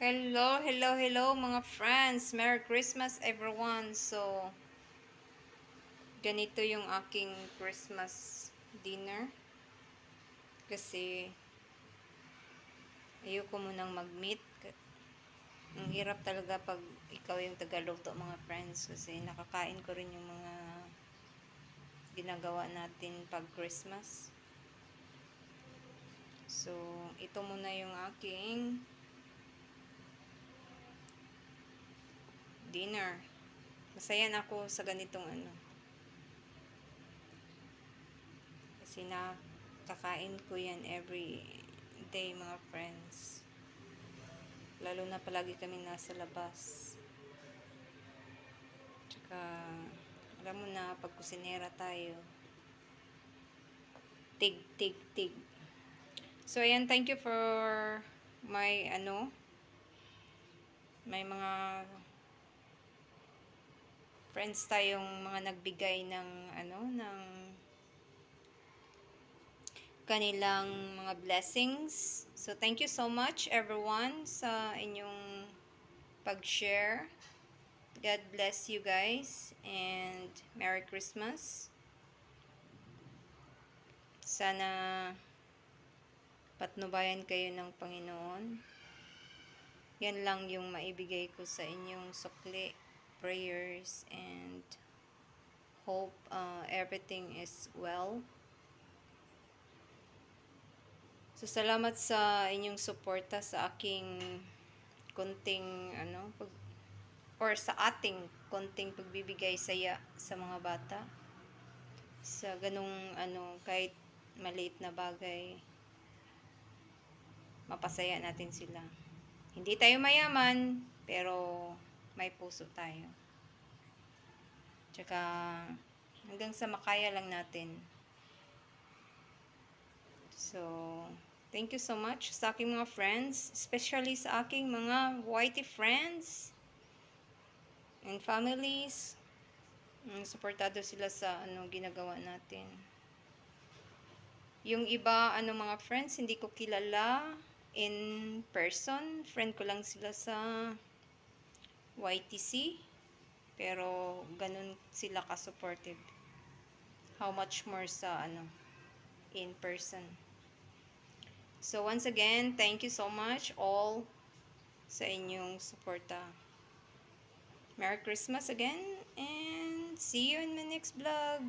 Hello, hello, hello mga friends. Merry Christmas everyone. So, ganito yung aking Christmas dinner. Kasi, ayoko munang mag-meet. Ang hirap talaga pag ikaw yung tagaluto mga friends. Kasi nakakain ko rin yung mga ginagawa natin pag Christmas. So, ito muna yung aking dinner. Masaya na ako sa ganitong kasi nakakain ko yan every day mga friends. Lalo na palagi kami nasa labas. Tsaka, alam mo na, pag kusinera tayo, tig. So, ayan, thank you for my, may mga friends tayong mga nagbigay ng, ng kanilang mga blessings. So, thank you so much everyone sa inyong pag-share. God bless you guys and Merry Christmas. Sana patnubayan kayo ng Panginoon. Yan lang yung maibigay ko sa inyong sukli, prayers, and hope everything is well. So, salamat sa inyong suporta sa aking konting, sa ating konting pagbibigay saya sa mga bata. Sa ganung, kahit maliit na bagay, mapasaya natin sila. Hindi tayo mayaman, pero may puso tayo. Tsaka, hanggang sa makaya lang natin. So, thank you so much sa aking mga friends, especially sa aking mga whitey friends and families. Suportado sila sa ginagawa natin. Yung iba, mga friends, hindi ko kilala in person. Friend ko lang sila sa YTC. Pero, ganun sila ka-supportive. How much more sa, in person. So, once again, thank you so much all sa inyong suporta. Merry Christmas again, and see you in my next vlog.